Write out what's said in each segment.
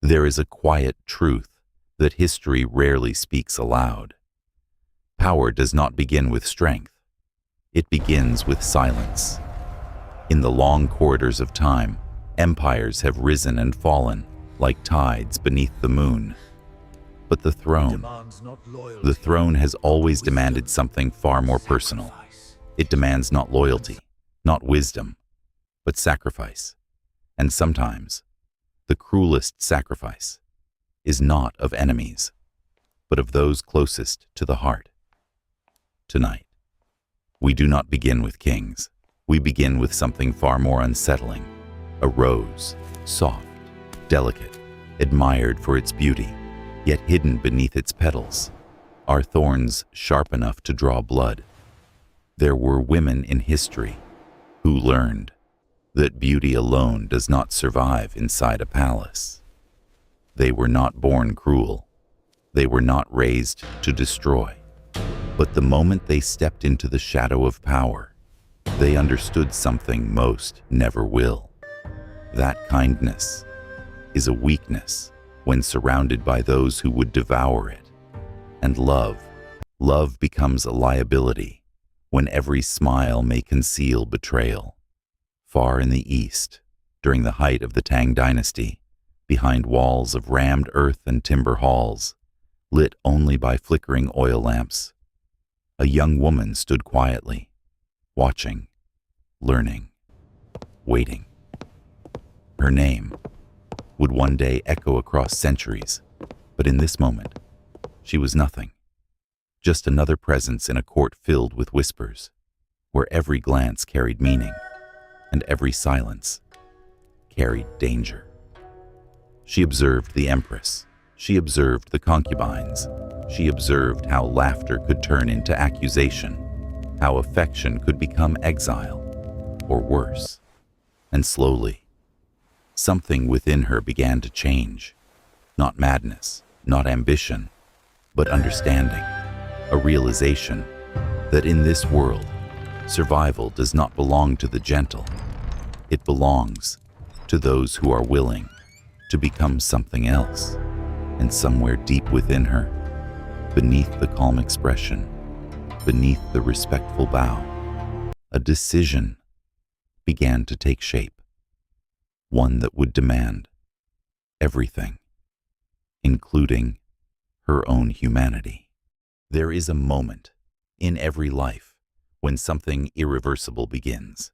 There is a quiet truth that history rarely speaks aloud. Power does not begin with strength. It begins with silence. In the long corridors of time, empires have risen and fallen like tides beneath the moon. But the throne has always demanded something far more personal. It demands not loyalty, not wisdom, but sacrifice. And sometimes, the cruelest sacrifice is not of enemies, but of those closest to the heart. Tonight, we do not begin with kings. We begin with something far more unsettling. A rose, soft, delicate, admired for its beauty, yet hidden beneath its petals. Are thorns sharp enough to draw blood? There were women in history who learned that beauty alone does not survive inside a palace. They were not born cruel. They were not raised to destroy. But the moment they stepped into the shadow of power, they understood something most never will. That kindness is a weakness when surrounded by those who would devour it. And love becomes a liability when every smile may conceal betrayal. Far in the east, during the height of the Tang dynasty, behind walls of rammed earth and timber halls, lit only by flickering oil lamps, a young woman stood quietly, watching, learning, waiting. Her name would one day echo across centuries, but in this moment, she was nothing. Just another presence in a court filled with whispers, where every glance carried meaning, and every silence carried danger. She observed the empress. She observed the concubines. She observed how laughter could turn into accusation, how affection could become exile, or worse. And slowly, something within her began to change. Not madness, not ambition, but understanding, a realization that in this world, survival does not belong to the gentle. It belongs to those who are willing to become something else. And somewhere deep within her, beneath the calm expression, beneath the respectful bow, a decision began to take shape. One that would demand everything, including her own humanity. There is a moment in every life when something irreversible begins.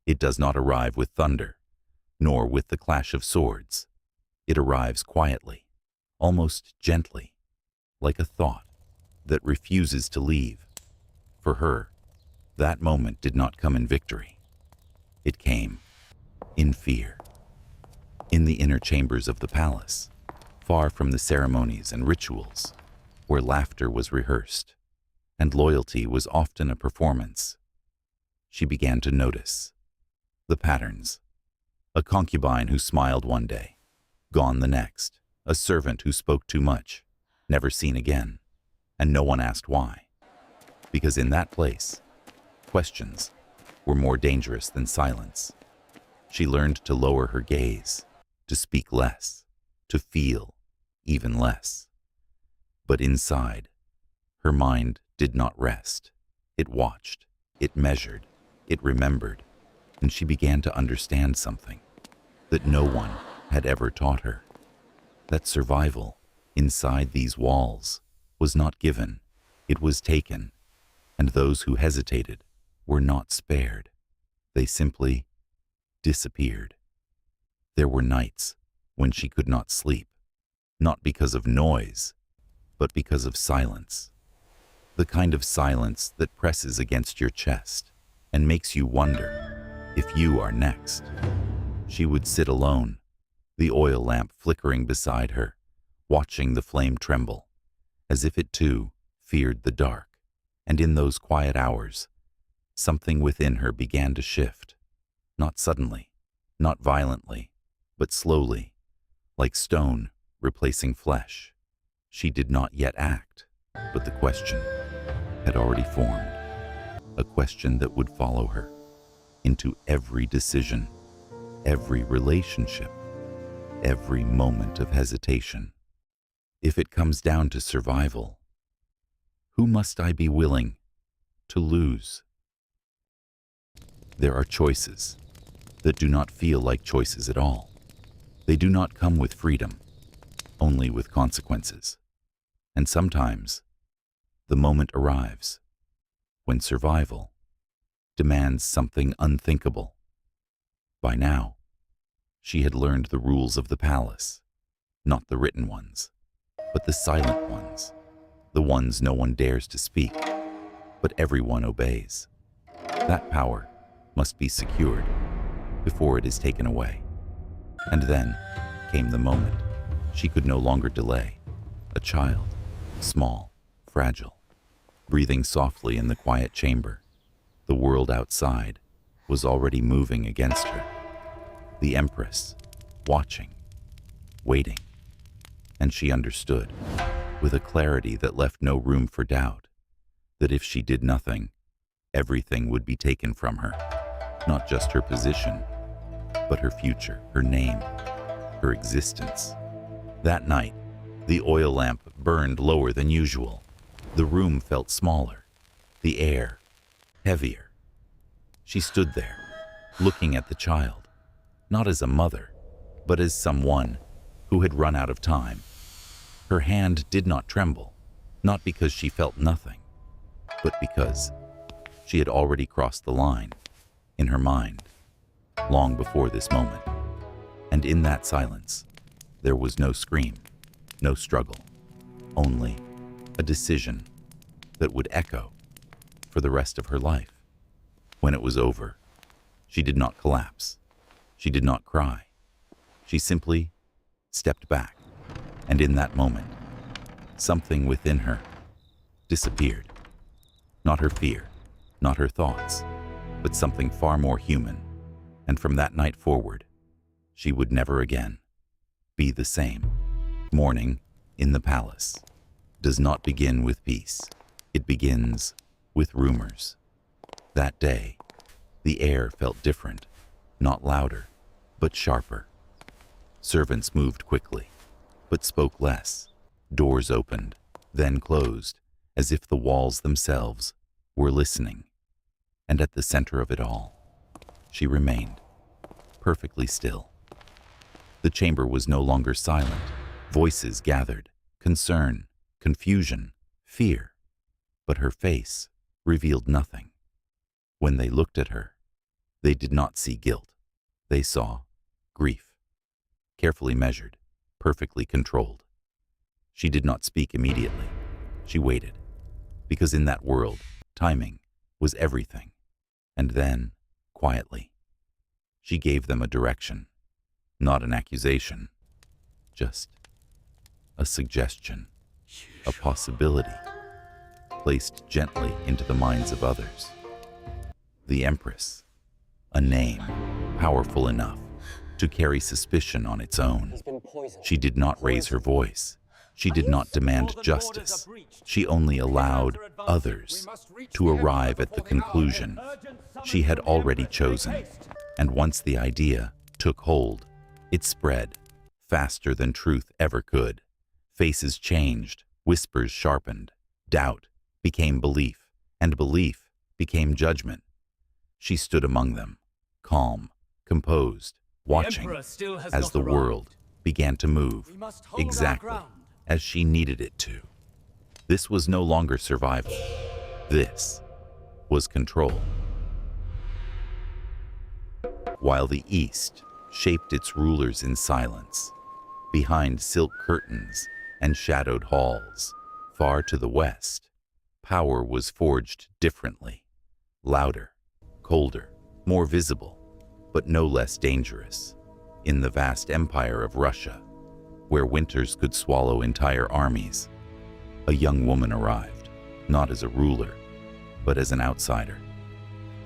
It does not arrive with thunder, nor with the clash of swords. It arrives quietly, almost gently, like a thought that refuses to leave. For her, that moment did not come in victory. It came in fear. In the inner chambers of the palace, far from the ceremonies and rituals, where laughter was rehearsed and loyalty was often a performance, she began to notice the patterns. A concubine who smiled one day, gone the next. A servant who spoke too much, never seen again, and no one asked why. Because in that place, questions were more dangerous than silence. She learned to lower her gaze, to speak less, to feel even less. But inside, her mind did not rest. It watched, it measured, it remembered, and she began to understand something that no one had ever taught her. That survival inside these walls was not given, it was taken, and those who hesitated were not spared. They simply disappeared. There were nights when she could not sleep, not because of noise, but because of silence. The kind of silence that presses against your chest and makes you wonder if you are next. She would sit alone, the oil lamp flickering beside her, watching the flame tremble, as if it too feared the dark. And in those quiet hours, something within her began to shift, not suddenly, not violently, but slowly, like stone replacing flesh. She did not yet act, but the question had already formed, a question that would follow her into every decision, every relationship, every moment of hesitation. If it comes down to survival, who must I be willing to lose? There are choices that do not feel like choices at all. They do not come with freedom, only with consequences. And sometimes, the moment arrives when survival demands something unthinkable. By now, she had learned the rules of the palace, not the written ones, but the silent ones, the ones no one dares to speak, but everyone obeys. That power must be secured before it is taken away. And then came the moment she could no longer delay. A child, small, fragile, breathing softly in the quiet chamber. The world outside was already moving against her. The Empress, watching, waiting, and she understood, with a clarity that left no room for doubt, that if she did nothing, everything would be taken from her. Not just her position, but her future, her name, her existence. That night, the oil lamp burned lower than usual. The room felt smaller, the air heavier. She stood there, looking at the child, not as a mother, but as someone who had run out of time. Her hand did not tremble, not because she felt nothing, but because she had already crossed the line in her mind, long before this moment. And in that silence, there was no scream, no struggle, only a decision that would echo for the rest of her life. When it was over, she did not collapse. She did not cry. She simply stepped back, and in that moment, something within her disappeared. Not her fear, not her thoughts, but something far more human. And from that night forward, she would never again be the same. Mourning in the palace does not begin with peace. It begins with rumors. That day, the air felt different, not louder, but sharper. Servants moved quickly, but spoke less. Doors opened, then closed, as if the walls themselves were listening. And at the center of it all, she remained, perfectly still. The chamber was no longer silent. Voices gathered, concern, confusion, fear. But her face revealed nothing. When they looked at her, they did not see guilt. They saw grief, carefully measured, perfectly controlled. She did not speak immediately. She waited, because in that world, timing was everything. And then, quietly, she gave them a direction, not an accusation, just a suggestion, a possibility, placed gently into the minds of others. The Empress, a name powerful enough to carry suspicion on its own. She did not raise her voice. She did not demand justice. She only allowed others to arrive at the conclusion she had already chosen. And once the idea took hold, it spread faster than truth ever could. Faces changed, whispers sharpened, doubt became belief, and belief became judgment. She stood among them, calm, composed, watching as the world began to move exactly as she needed it to. This was no longer survival. This was control. While the East shaped its rulers in silence, behind silk curtains and shadowed halls, far to the west, power was forged differently, louder, colder, more visible, but no less dangerous. In the vast empire of Russia, where winters could swallow entire armies, a young woman arrived, not as a ruler, but as an outsider.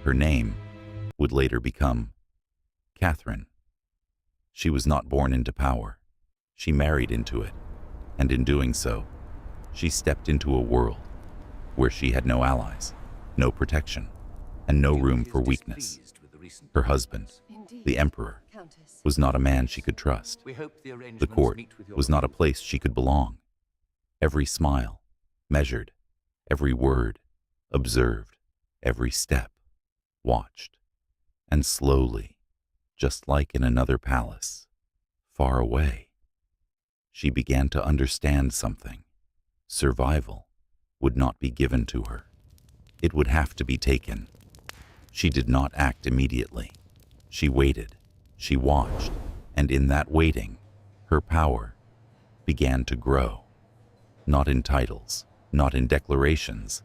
Her name would later become Catherine. She was not born into power. She married into it, and in doing so, she stepped into a world where she had no allies, no protection, and no room for weakness. Her husband, the Emperor, was not a man she could trust. We hope the The arrangements court meet with your was not a views. place she could belong. Every smile, measured, every word, observed, every step, watched. And slowly, just like in another palace, far away, she began to understand something. Survival would not be given to her. It would have to be taken. She did not act immediately. She waited, she watched, and in that waiting, her power began to grow. Not in titles, not in declarations,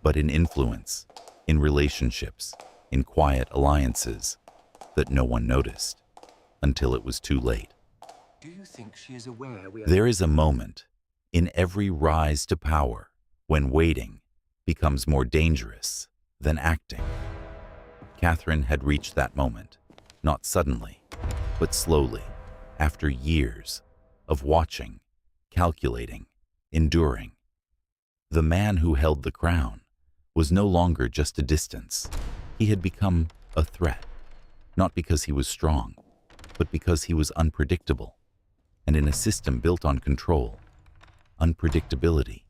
but in influence, in relationships, in quiet alliances that no one noticed until it was too late. Do you think she is aware we are... There is a moment in every rise to power when waiting becomes more dangerous than acting. Catherine had reached that moment, not suddenly, but slowly, after years of watching, calculating, enduring. The man who held the crown was no longer just a distance. He had become a threat, not because he was strong, but because he was unpredictable. And in a system built on control, unpredictability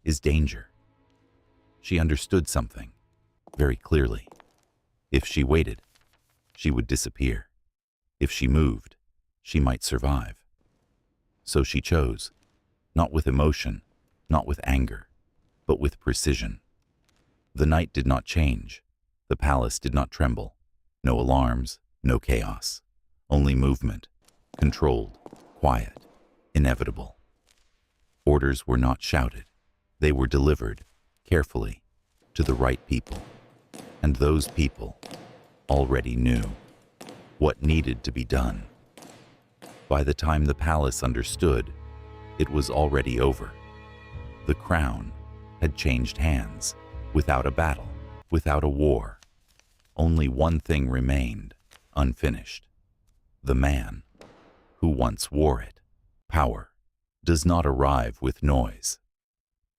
is danger. She understood something very clearly. If she waited, she would disappear. If she moved, she might survive. So she chose, not with emotion, not with anger, but with precision. The night did not change. The palace did not tremble. No alarms, no chaos. Only movement, controlled, quiet, inevitable. Orders were not shouted. They were delivered, carefully, to the right people. And those people already knew what needed to be done. By the time the palace understood, it was already over. The crown had changed hands, without a battle, without a war. Only one thing remained, unfinished. The man who once wore it. Power does not arrive with noise.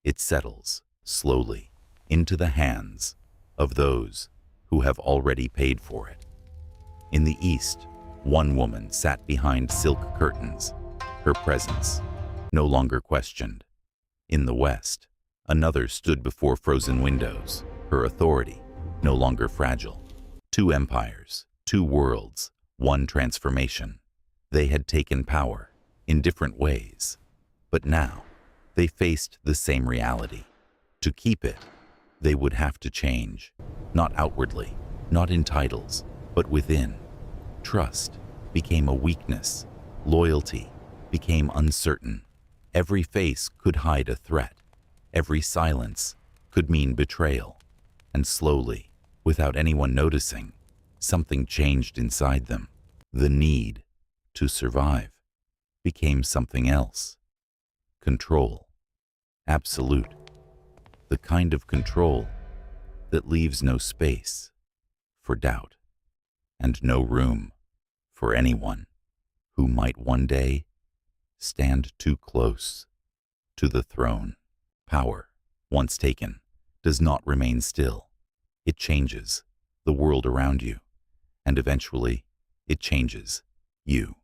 It settles, slowly, into the hands of those who have already paid for it. In the East, one woman sat behind silk curtains, her presence no longer questioned. In the West, another stood before frozen windows, her authority no longer fragile. Two empires, two worlds, one transformation. They had taken power in different ways, but now they faced the same reality. To keep it, they would have to change, not outwardly, not in titles, but within. Trust became a weakness. Loyalty became uncertain. Every face could hide a threat. Every silence could mean betrayal. And slowly, without anyone noticing, something changed inside them. The need to survive became something else. Control. Absolute. The kind of control that leaves no space for doubt and no room for anyone who might one day stand too close to the throne. Power, once taken, does not remain still. It changes the world around you, and eventually it changes you.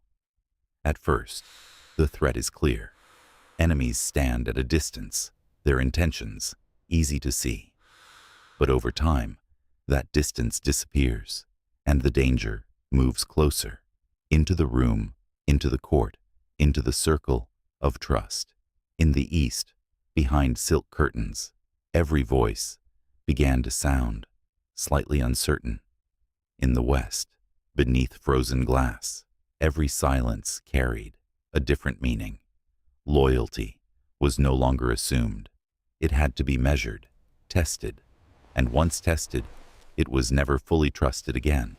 At first, the threat is clear. Enemies stand at a distance, their intentions easy to see. But over time, that distance disappears, and the danger moves closer, into the room, into the court, into the circle of trust. In the East, behind silk curtains, every voice began to sound, slightly uncertain. In the West, beneath frozen glass, every silence carried a different meaning. Loyalty was no longer assumed. It had to be measured, tested, and once tested, it was never fully trusted again.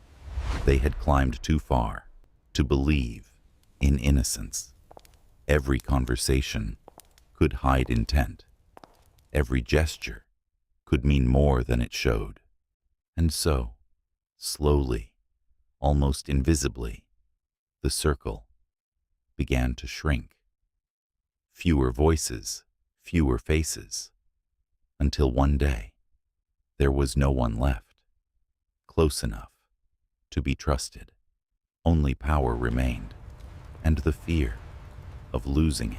They had climbed too far to believe in innocence. Every conversation could hide intent. Every gesture could mean more than it showed. And so, slowly, almost invisibly, the circle began to shrink. Fewer voices, fewer faces, until one day, there was no one left, close enough to be trusted. only power remained, and the fear of losing it.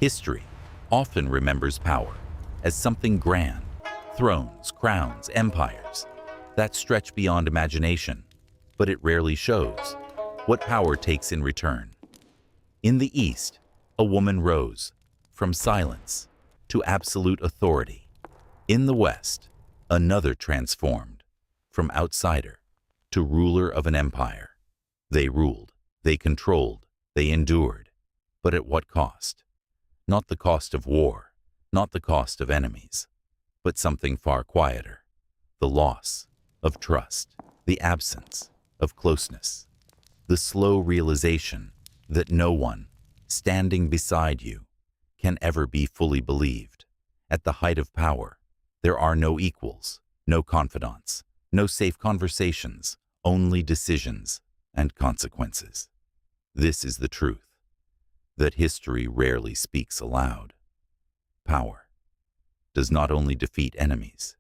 History often remembers power as something grand, thrones, crowns, empires that stretch beyond imagination, but it rarely shows what power takes in return. In the East, a woman rose from silence to absolute authority. In the West, another transformed from outsider to ruler of an empire. They ruled, they controlled, they endured, but at what cost? Not the cost of war, not the cost of enemies, but something far quieter, the loss of trust, the absence of closeness, the slow realization that no one standing beside you can ever be fully believed. At the height of power, there are no equals, no confidants, no safe conversations, only decisions and consequences. This is the truth that history rarely speaks aloud. Power does not only defeat enemies,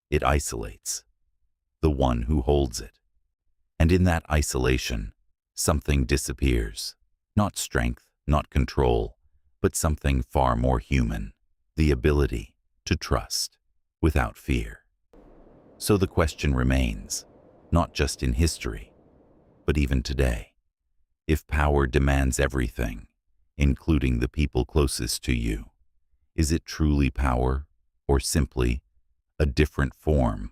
it isolates the one who holds it. And in that isolation, something disappears. Not strength, not control, but something far more human, the ability to trust without fear. So the question remains, not just in history, but even today. If power demands everything, including the people closest to you, is it truly power or simply a different form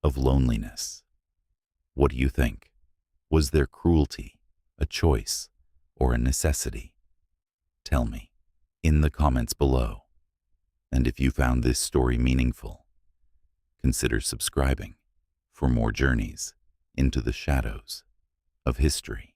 of loneliness? What do you think? Was there cruelty, a choice, or a necessity? Tell me in the comments below. And if you found this story meaningful, consider subscribing for more journeys into the shadows of history.